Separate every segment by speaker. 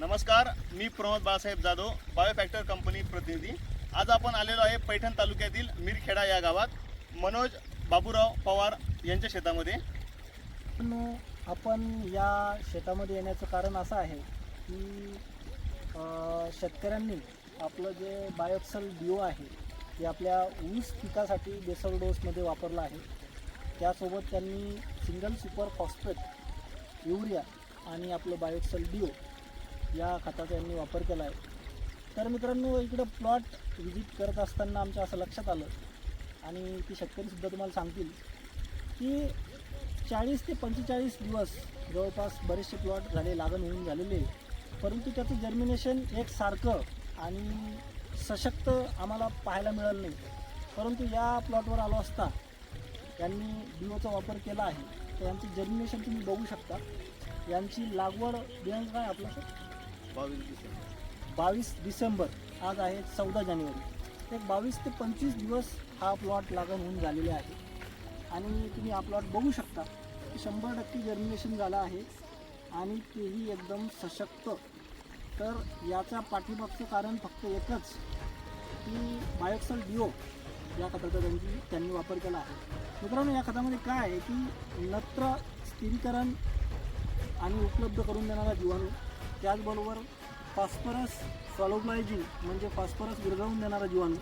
Speaker 1: नमस्कार, मी प्रमोद बाळासाहेब जाधव, बायोफॅक्टर कंपनी प्रतिनिधी। आज आपण आलेलो आहे पैठण तालुक्यातील मिरखेडा या गावात मनोज बाबूराव पवार यांच्या शेतामध्ये।
Speaker 2: आपण या शेतामध्ये येण्याचं कारण असं आहे की शेतकऱ्यांनी आपलं जे बायोक्सल डिओ आहे ते आपल्या ऊस पिकासाठी बेसल डोसमध्ये वापरलं आहे। त्यासोबत त्यांनी सिंगल सुपर फॉस्फेट युरिया आणि आपलं बायोक्सल डिओ या खताचा यांनी वापर केला आहे। तर मित्रांनो, इकडं प्लॉट व्हिजिट करत असताना आमच्या असं लक्षात आलं आणि ती शेतकरीसुद्धा तुम्हाला सांगतील की 40 ते 45 दिवस जवळपास बरेचसे प्लॉट झाले, लागण होऊन झालेले, परंतु त्याचं जर्मिनेशन एकसारखं आणि सशक्त आम्हाला पाहायला मिळालं नाही। परंतु या प्लॉटवर आलो असता यांनी डिओचा वापर केला आहे, तर यांचं जर्मिनेशन तुम्ही बघू शकता। यांची लागवड दिनांक काय आपला सर? 22 डिसेंबर, आज आहे 14 जानेवारी। एक 22 ते 25 दिवस हा प्लॉट लागण होऊन झालेले आहे आणि तुम्ही हा प्लॉट बघू शकता की 100% जर्मिनेशन झालं आहे आणि तेही एकदम सशक्त। तर याचा पाठीमागचं कारण फक्त एकच की बायोक्सल डिओ या खताचा त्यांनी वापर केला आहे। मित्रांनो, या खतामध्ये काय आहे की नत्र स्थिरीकरण आणि उपलब्ध करून देणारा जीवाणू, त्याचबरोबर फॉस्फरस सॉल्युबलायझिंग म्हणजे फॉस्फरस विरघळवून देणारा जीवाणू,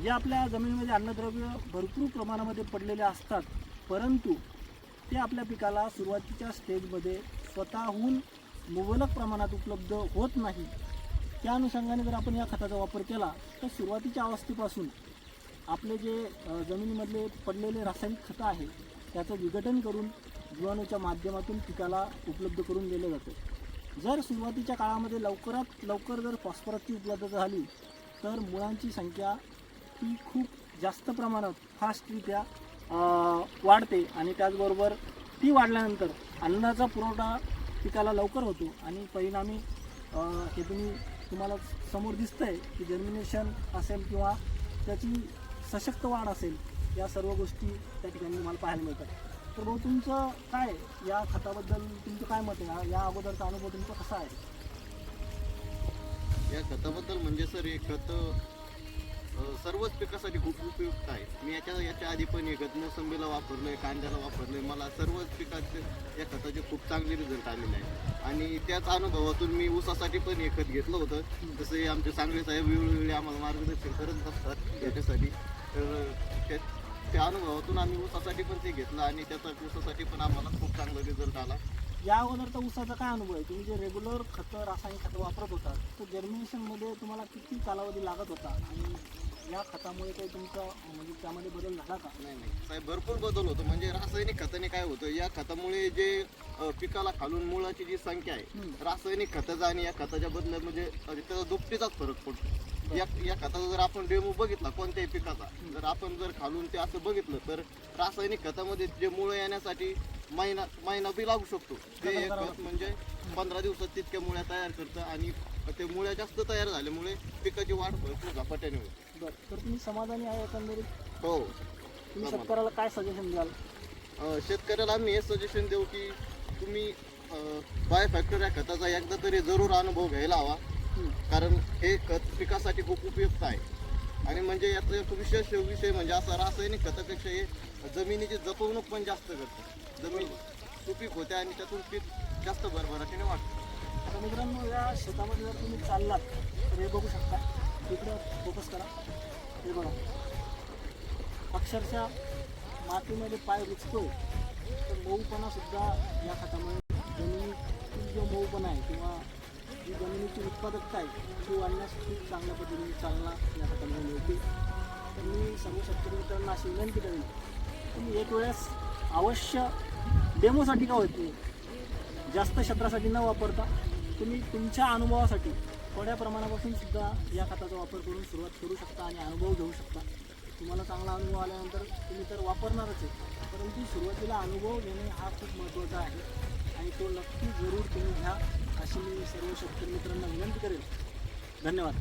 Speaker 2: जे आपल्या जमिनीमध्ये अन्नद्रव्य भरपूर प्रमाणामध्ये पडलेले असतात, परंतु ते आपल्या पिकाला सुरुवातीच्या स्टेजमध्ये स्वतःहून मुबलक प्रमाणात उपलब्ध होत नाही। त्या अनुषंगाने जर आपण या खताचा वापर केला तर सुरुवातीच्या अवस्थेपासून आपले जे जमिनीमधले पडलेले रासायनिक खतं आहे त्याचं विघटन करून जीवाणूच्या माध्यमातून पिकाला उपलब्ध करून दिलं जातं। जर सुरुवातीच्या काळामध्ये लवकरात लवकर जर फॉस्फरसची उपलब्धता झाली तर मुळांची संख्या ही खूप जास्त प्रमाणात फास्टरित्या वाढते आणि त्याचबरोबर ती वाढल्यानंतर अन्नाचा पुरवठा पिकाला लवकर होतो आणि परिणामी हे तुम्हाला समोर दिसतंय की जर्मिनेशन असेल किंवा त्याची सशक्त वाढ असेल, या सर्व गोष्टी त्या ठिकाणी तुम्हाला पाहायला मिळतात। तर भाऊ, तुमचं काय या खताबद्दल तुमचं काय मत आहे? या अगोदरचा अनुभव तुमचा कसा आहे
Speaker 3: या खताबद्दल? म्हणजे सर, हे खत सर्वच पिकासाठी खूप उपयुक्त आहे। मी याच्या आधी पण हे खत मोसंबीला वापरलंय, कांद्याला वापरलंय। मला सर्वच पिकाचे या खताचे खूप चांगले रिझल्ट आलेले आहे आणि त्याच अनुभवातून मी ऊसासाठी पण हे खत घेतलं होतं। जसे आमचे सांगळे साहेब वेळोवेळी आम्हाला मार्गदर्शन करत असतात याच्यासाठी, तर त्या अनुभवातून आम्ही ऊसासाठी पण ते घेतलं आणि त्याचा ऊसासाठी पण आम्हाला खूप चांगला रिझल्ट आला।
Speaker 2: या अगोदरचा ऊसाचा काय अनुभव आहे? तुम्ही जे रेग्युलर खतं, रासायनिक खतं वापरत होता, तर जर्मिनेशनमध्ये तुम्हाला किती कालावधी लागत होता आणि या खतामुळे काही तुमचा म्हणजे त्यामध्ये बदल झाला का?
Speaker 3: नाही साहेब, भरपूर बदल होतो। म्हणजे रासायनिक खताने काय होतं, या खतामुळे जे पिकाला खालून मुळाची जी संख्या आहे, रासायनिक खताचा आणि या खताच्या बदल्यात म्हणजे त्याचा दुपटीचाच फरक पडतो। या खताचा जर आपण डेमो बघितला कोणत्याही पिकाचा, जर आपण जर खालून ते असं बघितलं तर रासायनिक खतामध्ये जे मुळं येण्यासाठी महिना बी लागू शकतो, ते एक खत म्हणजे 15 दिवसात तितक्या मुळ्या तयार करतं आणि ते मुळ्या जास्त तयार झाल्यामुळे पिकाची वाढ भरपूर झपाट्याने होते।
Speaker 2: बरं, तर तुम्ही समाधानी आहे एकंदरीत?
Speaker 3: हो।
Speaker 2: तुम्ही शेतकऱ्याला काय सजेशन द्याल?
Speaker 3: शेतकऱ्याला आम्ही हे सजेशन देऊ की तुम्ही बायोफॅक्टर या खताचा एकदा तरी जरूर अनुभव घ्यायला हवा, कारण हे खत पिकासाठी खूप उपयुक्त आहे। आणि म्हणजे याचा एक विषय म्हणजे असा, रासायनिक खतापेक्षा हे जमिनीची जपवणूक पण जास्त करते, जमीन सुपीक होते आणि त्यातून पीक जास्त भरभराटीने वाढतं।
Speaker 2: आता मित्रांनो, या शेतामध्ये जर तुम्ही चाललात तर हे बघू शकता, इकडं फोकस करा, हे बघा, अक्षरशः मातीमध्ये पाय रुचतोय। तर मऊपणासुद्धा या खतामुळे जमिनीतील जो मऊपणा आहे किंवा जी जमिनीची उत्पादकता आहे ती वाढण्यास खूप चांगल्या पद्धतीने चालना या खतामुळे मिळते। तर मी सर्व शेतकरी मित्रांना अशी विनंती करेन, तुम्ही एक वेळेस अवश्य डेमोसाठी का होत नाही, जास्त क्षेत्रासाठी न वापरता तुम्ही तुमच्या अनुभवासाठी थोड्या प्रमाणापासून सुद्धा या खताचा वापर करून सुरुवात करू शकता आणि अनुभव घेऊ शकता। तुम्हाला चांगला अनुभव आल्यानंतर तुम्ही तर वापरणारच आहे, परंतु सुरुवातीला अनुभव घेणे हा खूप महत्त्वाचा आहे आणि तो नक्की जरूर तुम्ही घ्या, अशी मी सर्व शेतकरी मित्रांना विनंती करेन। धन्यवाद।